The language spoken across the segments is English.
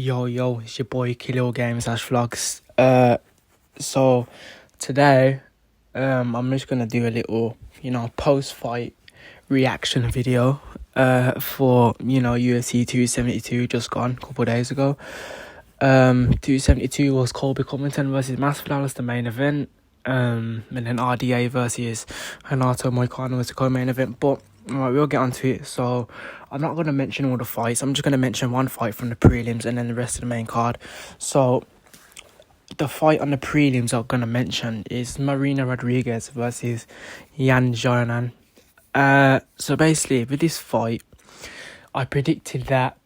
Yo, it's your boy Kilo Games Vlogs. So today, I'm just gonna do a little, post-fight reaction video, for UFC 272 just gone a couple of days ago. 272 was Colby Covington versus Masvidal as the main event. And then RDA versus Renato Moicano was the co-main event, but we'll get onto it. So I'm not going to mention all the fights. I'm just going to mention one fight from the prelims and then the rest of the main card. So the fight on the prelims I'm going to mention is Marina Rodriguez versus Yan Xiaonan. So basically, with this fight, I predicted that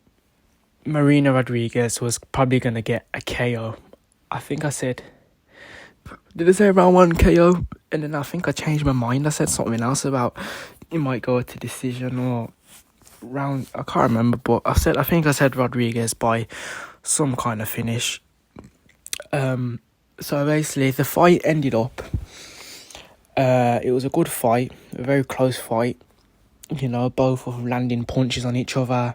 Marina Rodriguez was probably going to get a KO. I think I said... Did I say round 1 KO? And then I think I changed my mind. I said something else about it might go to decision or round. I can't remember, but I think I said Rodriguez by some kind of finish. So basically, the fight ended up. It was a good fight, a very close fight. Both of them landing punches on each other.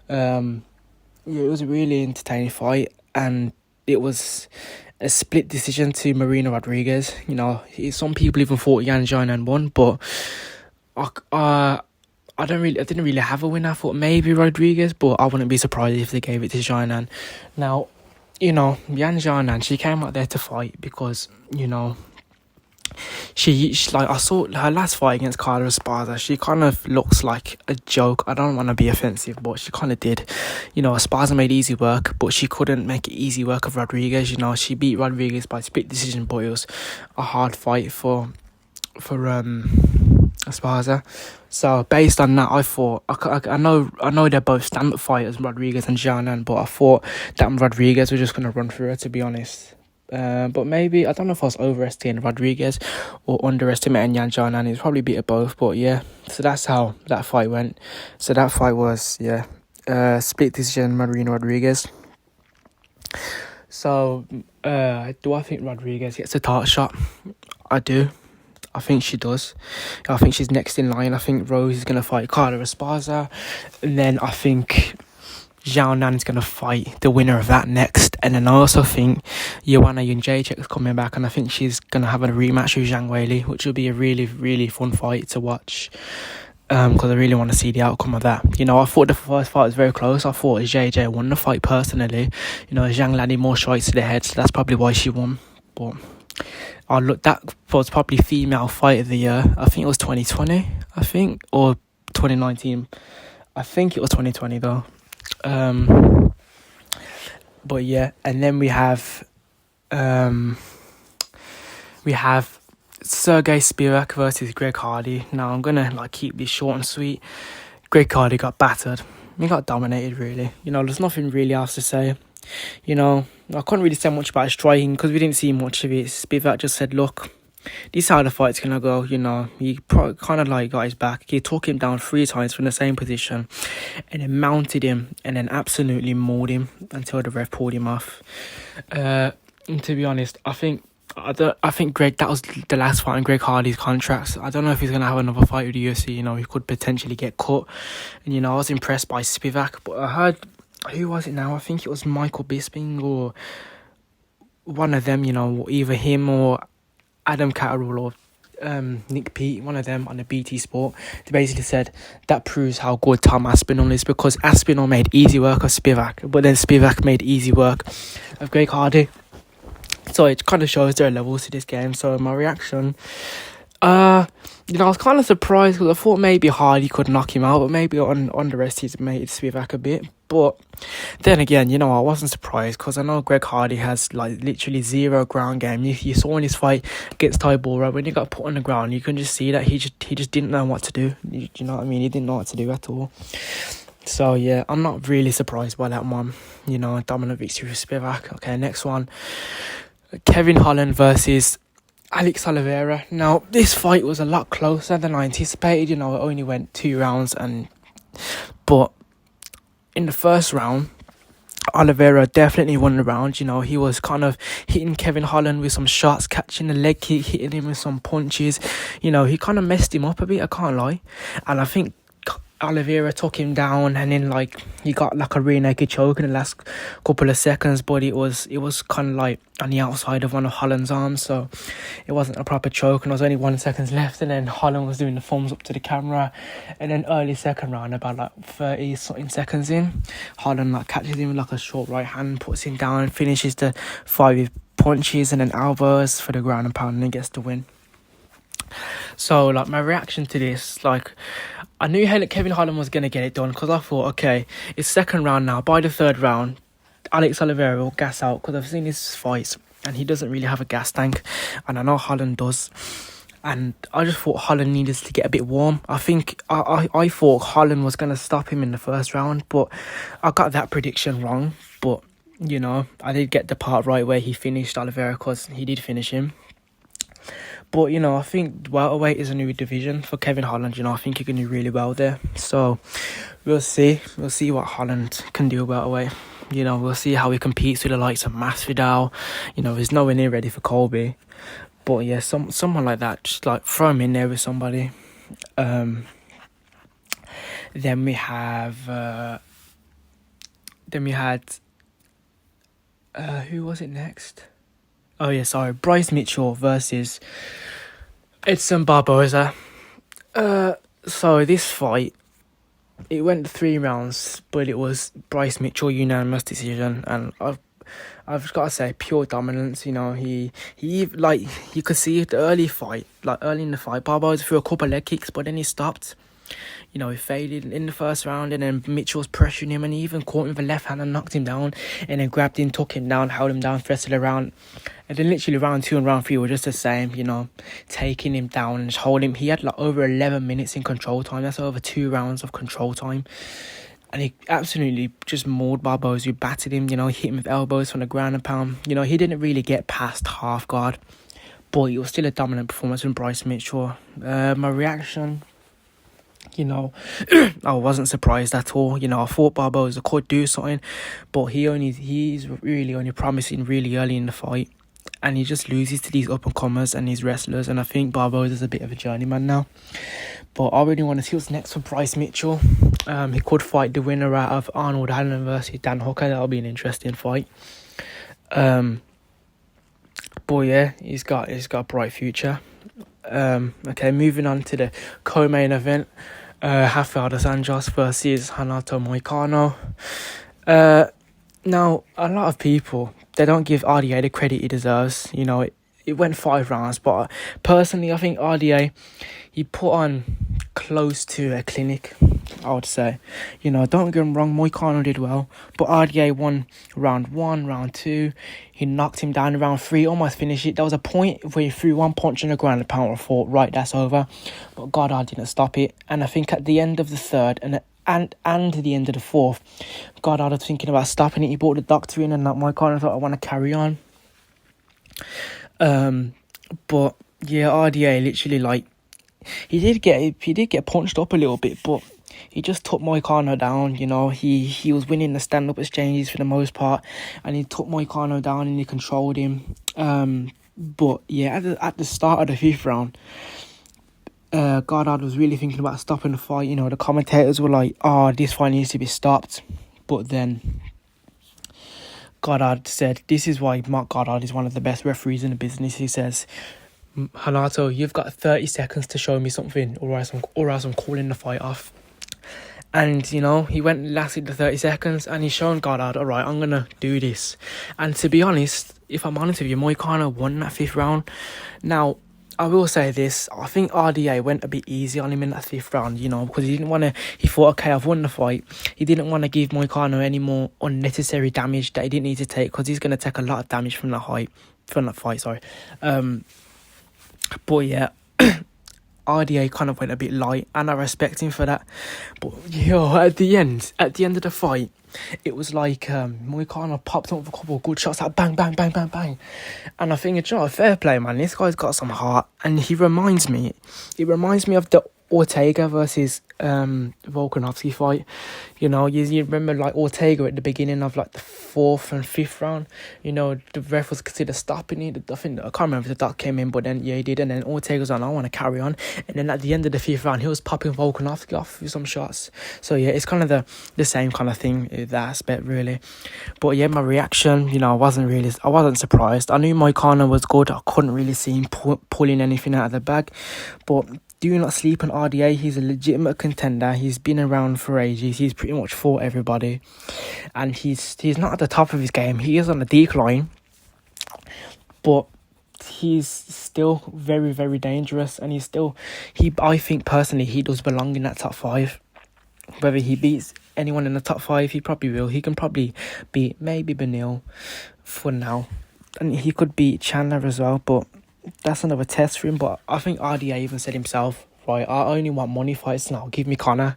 It was a really entertaining fight, and it was a split decision to Marina Rodriguez. Some people even thought Yan Xiaonan won, but I didn't really have a winner. I thought maybe Rodriguez, but I wouldn't be surprised if they gave it to Xiaonan. Now, Yan Xiaonan, she came out there to fight because, she like, I saw her last fight against Carla Esparza. She kind of looks like a joke. I don't want to be offensive, but she kind of did. Esparza made easy work, but she couldn't make it easy work of Rodriguez. She beat Rodriguez by split decision, but it was a hard fight for Esparza. So based on that, I thought I know they're both stand-up fighters, Rodriguez and Xiaonan, but I thought that Rodriguez was just gonna run through her, to be honest. But maybe, I don't know if I was overestimating Rodriguez or underestimating Yan Xiaonan. It's probably a bit of both, but yeah. So that's how that fight went. So that fight was, split decision, Marina Rodriguez. So, do I think Rodriguez gets a title shot? I do. I think she does. I think she's next in line. I think Rose is going to fight Carla Esparza. And then I think Xiaonan is going to fight the winner of that next. And then I also think Joanna Jędrzejczyk is coming back, and I think she's going to have a rematch with Zhang Weili, which will be a really, really fun fight to watch, because I really want to see the outcome of that. I thought the first fight was very close. I thought JJ won the fight personally. Zhang landed more shots to the head, so that's probably why she won. But that was probably female fight of the year. I think it was 2020, or 2019. I think it was 2020 though. But yeah, and then we have Sergey Spivak versus Greg Hardy. Now I'm gonna keep this short and sweet. Greg Hardy got battered. He got dominated, really. There's nothing really else to say. I couldn't really say much about his striking because we didn't see much of it. Spivak just said, look, this is how the fight's gonna go. He kind of got his back. He took him down 3 times from the same position and then mounted him and then absolutely mauled him until the ref pulled him off. And to be honest, I think Greg, that was the last fight in Greg Hardy's contracts. I don't know if he's gonna have another fight with the UFC. He could potentially get cut. And I was impressed by Spivak, but I heard, who was it now? I think it was Michael Bisping or one of them. Either him or Adam Catterall or Nick Pete, one of them on the BT Sport. They basically said that proves how good Tom Aspinall is, because Aspinall made easy work of Spivak, but then Spivak made easy work of Greg Hardy. So it kind of shows there are levels to this game. So my reaction, I was kind of surprised because I thought maybe Hardy could knock him out, but maybe underestimated Spivak a bit. But then again, I wasn't surprised because I know Greg Hardy has literally zero ground game. You saw in his fight against Ty Bora, when he got put on the ground, you can just see that he just didn't know what to do. You know what I mean? He didn't know what to do at all. So yeah, I'm not really surprised by that one. Dominant victory for Spivak. Okay, next one, Kevin Holland versus Alex Oliveira. Now, this fight was a lot closer than I anticipated. It only went 2 rounds, but in the first round, Oliveira definitely won the round. He was kind of hitting Kevin Holland with some shots, catching the leg kick, hitting him with some punches. He kind of messed him up a bit, I can't lie. And I think Oliveira took him down, and then like he got like a rear naked choke in the last couple of seconds, but it was kind of like on the outside of one of Holland's arms, so it wasn't a proper choke, and there was only 1 second left, and then Holland was doing the thumbs up to the camera, and then early second round, about like 30 something seconds in, Holland like catches him with like a short right hand, puts him down, finishes the fight with punches and then elbows for the ground and pound, and then gets the win. So like my reaction to this, like I knew Kevin Holland was going to get it done, because I thought, okay, it's second round now. By the third round, Alex Oliveira will gas out, because I've seen his fights and he doesn't really have a gas tank, and I know Holland does. And I just thought Holland needed to get a bit warm. I think I thought Holland was going to stop him in the first round, but I got that prediction wrong. But, you know, I did get the part right where he finished Oliveira, because he did finish him. But, you know, I think welterweight is a new division for Kevin Holland. You know, I think he can do really well there. So, we'll see. We'll see what Holland can do welterweight. You know, we'll see how he competes with the likes of Masvidal. You know, he's nowhere near ready for Colby. But, yeah, someone like that, just, like, throw him in there with somebody. Then we have... who was it next? Oh, yeah, sorry. Bryce Mitchell versus Edson Barboza. So this fight, it went 3 rounds, but it was Bryce Mitchell unanimous decision, and I've got to say pure dominance. You know, he like, you could see the early in the fight, Barboza threw a couple of leg kicks, but then he stopped. You know, he faded in the first round, and then Mitchell was pressuring him, and he even caught him with a left hand and knocked him down, and then grabbed him, took him down, held him down for the rest of the round. And then literally round 2 and round 3 were just the same, you know, taking him down and just holding him. He had like over 11 minutes in control time. That's over 2 rounds of control time. And he absolutely just mauled Barboza. He battered him, you know, hit him with elbows from the ground and pound. You know, he didn't really get past half guard, but it was still a dominant performance from Bryce Mitchell. My reaction... You know, I wasn't surprised at all. You know, I thought Barboza could do something, but he's really only promising really early in the fight, and he just loses to these up-and-comers and these wrestlers, and I think Barboza's a bit of a journeyman now. But I really want to see what's next for Bryce Mitchell. He could fight the winner out of Arnold Allen versus Dan Hooker. That'll be an interesting fight. But yeah, he's got a bright future. Okay, moving on to the co-main event, Rafael dos Anjos versus Renato Moicano. Now, a lot of people, they don't give RDA the credit he deserves. You know, it went 5 rounds, but personally, I think RDA, he put on close to a clinic, I would say. You know, don't get him wrong, Moicano did well, but RDA won round 1, round 2. He knocked him down in round 3, almost finished it. There was a point where he threw 1 punch in the ground and the pound thought, right, that's over. But Goddard didn't stop it. And I think at the end of the third and the end of the fourth, Goddard was thinking about stopping it. He brought the doctor in, and Moicano thought, I want to carry on. But yeah, RDA literally, like, he did get punched up a little bit, but he just took Moicano down. You know, he was winning the stand-up exchanges for the most part, and he took Moicano down and he controlled him. But yeah, at the start of the 5th round, Goddard was really thinking about stopping the fight. You know, the commentators were like, "Oh, this fight needs to be stopped," but then Goddard said, "This is why Mark Goddard is one of the best referees in the business." He says, "Renato, you've got 30 seconds to show me something, or else I'm calling the fight off." And, you know, he lasted the 30 seconds, and he's shown Goddard, all right, I'm going to do this. And to be honest, if I'm honest with you, Moicano won that 5th round. Now, I will say this, I think RDA went a bit easy on him in that 5th round, you know, because he thought, okay, I've won the fight. He didn't want to give Moicano any more unnecessary damage that he didn't need to take, because he's going to take a lot of damage from that fight. But yeah, RDA kind of went a bit light, and I respect him for that. But at the end of the fight, it was like Moicano popped up with a couple of good shots, like bang, bang, bang, bang, bang. And I think, you know, fair play, man. This guy's got some heart, and he reminds me of the Ortega versus Volkanovski fight. You know, you remember like Ortega at the beginning of like the 4th and 5th round. You know, the ref was considered stopping it. I can't remember if the doc came in, but then yeah, he did. And then Ortega was like, I want to carry on. And then at the end of the 5th round, he was popping Volkanovski off with some shots. So yeah, it's kind of the same kind of thing in that aspect, really. But yeah, my reaction, you know, I wasn't surprised. I knew Moicano was good. I couldn't really see him pulling anything out of the bag, but do not sleep on RDA. He's a legitimate contender. He's been around for ages. He's pretty much fought everybody. And he's not at the top of his game. He is on a decline. But he's still very, very dangerous. And I think personally, he does belong in that top 5. Whether he beats anyone in the top 5, he probably will. He can probably beat maybe Benil for now. And he could beat Chandler as well, but that's another test for him. But I think RDA even said himself, right, I only want money fights now. Give me Conor.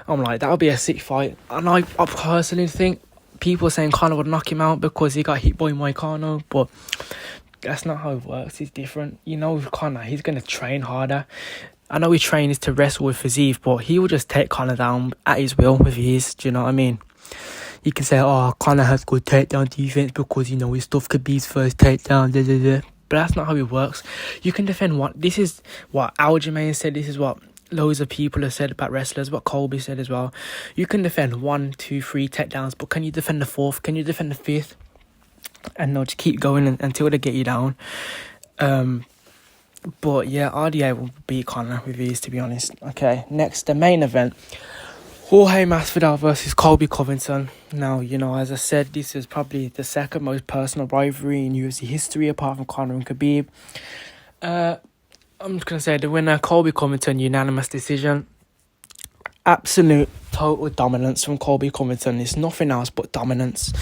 I'm like, that'll be a sick fight. And I personally think people saying Conor would knock him out because he got hit by Moicano, but that's not how it works. It's different. You know, with Conor, he's going to train harder. I know he trains to wrestle with Fiziev, but he will just take Conor down at his will with ease. Do you know what I mean? You can say, oh, Conor has good takedown defense because, you know, his stuff could be his first takedown, But that's not how it works. You can defend one. This is what Aljamain said. This is what loads of people have said about wrestlers. What Colby said as well. You can defend 1, 2, 3 takedowns, but can you defend the 4th? Can you defend the 5th? And they'll just keep going until they get you down. But yeah, RDA will beat Conor with ease, to be honest. Okay, next, the main event. Jorge Masvidal versus Colby Covington. Now, you know, as I said, this is probably the second most personal rivalry in UFC history, apart from Conor and Khabib. I'm just going to say the winner, Colby Covington, unanimous decision. Absolute, total dominance from Colby Covington. It's nothing else but dominance.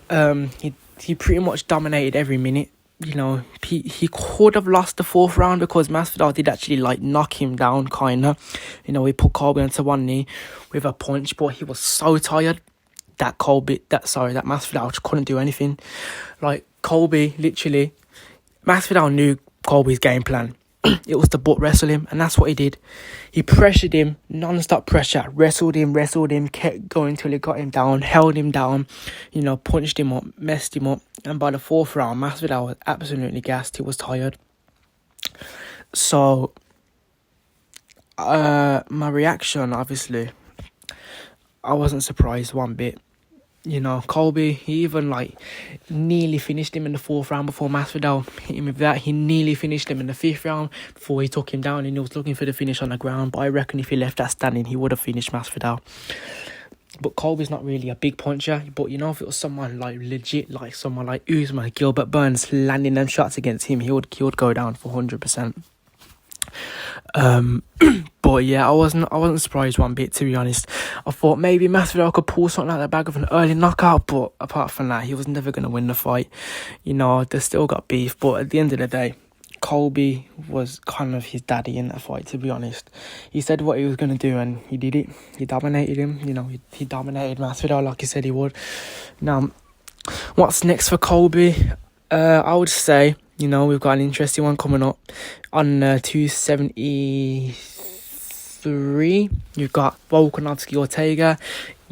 He pretty much dominated every minute. You know, he could have lost the 4th round because Masvidal did actually like knock him down, kinda. You know, he put Colby onto one knee with a punch, but he was so tired that Masvidal just couldn't do anything. Like Colby, literally, Masvidal knew Colby's game plan. It was to butt wrestle him, and that's what he did. He pressured him, non-stop pressure, wrestled him, kept going till he got him down, held him down, you know, punched him up, messed him up. And by the 4th round, Masvidal was absolutely gassed. He was tired. So, my reaction, obviously, I wasn't surprised one bit. You know, Colby, he even like nearly finished him in the 4th round before Masvidal hit him with that. He nearly finished him in the 5th round before he took him down, and he was looking for the finish on the ground. But I reckon if he left that standing, he would have finished Masvidal. But Colby's not really a big puncher. But you know, if it was someone like legit, like someone like Usman, Gilbert Burns landing them shots against him, he would go down for 100%. But yeah, I wasn't surprised one bit, to be honest. I thought maybe Masvidal could pull something out of the bag of an early knockout, but apart from that, he was never going to win the fight. You know, they still got beef, but at the end of the day, Colby was kind of his daddy in that fight, to be honest. He said what he was going to do, and he did it. He dominated him. You know, he dominated Masvidal like he said he would. Now, what's next for Colby? I would say, you know, we've got an interesting one coming up on 273. You've got Volkanovski Ortega,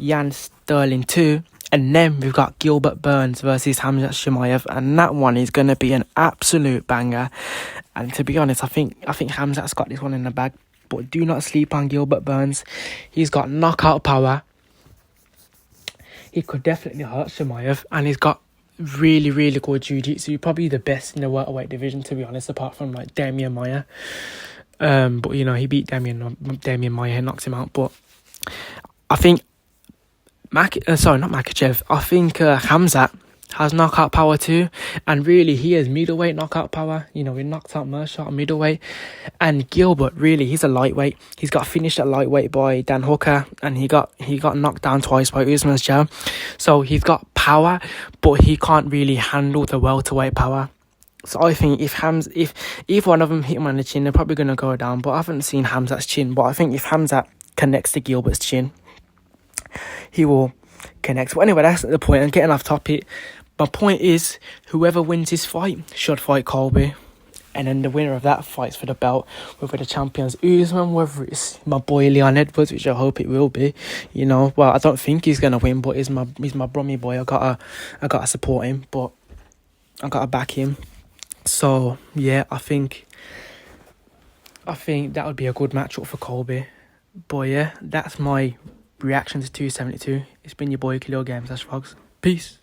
Jan Sterling 2, and then we've got Gilbert Burns versus Khamzat Chimaev, and that one is going to be an absolute banger. And to be honest, I think Khamzat's got this one in the bag. But do not sleep on Gilbert Burns. He's got knockout power. He could definitely hurt Chimaev, and he's got really, really good jiu-jitsu. Probably the best in the welterweight division, to be honest, apart from like Damian Maia. But you know, he beat Damian Maia, knocked him out. But I think not Makhachev. I think Khamzat has knockout power too, and really he has middleweight knockout power. You know, he knocked out Mershot at middleweight, and Gilbert, really, he's a lightweight. He's got finished at lightweight by Dan Hooker, and he got knocked down twice by Usman's jab. So he's got power, but he can't really handle the welterweight power. So I think if either one of them hit him on the chin, they're probably going to go down. But I haven't seen Khamzat's chin. But I think if Khamzat connects to Gilbert's chin, he will connect. But anyway, that's not the point. I'm getting off topic. My point is, whoever wins this fight should fight Colby. And then the winner of that fights for the belt, whether the champion's Usman, whether it's my boy Leon Edwards, which I hope it will be. You know, well, I don't think he's gonna win, but he's my brummy boy. I gotta support him, but I gotta back him. So yeah, I think that would be a good matchup for Colby. But yeah, that's my reaction to 272. It's been your boy Khalil Games. That's Frogs. Peace.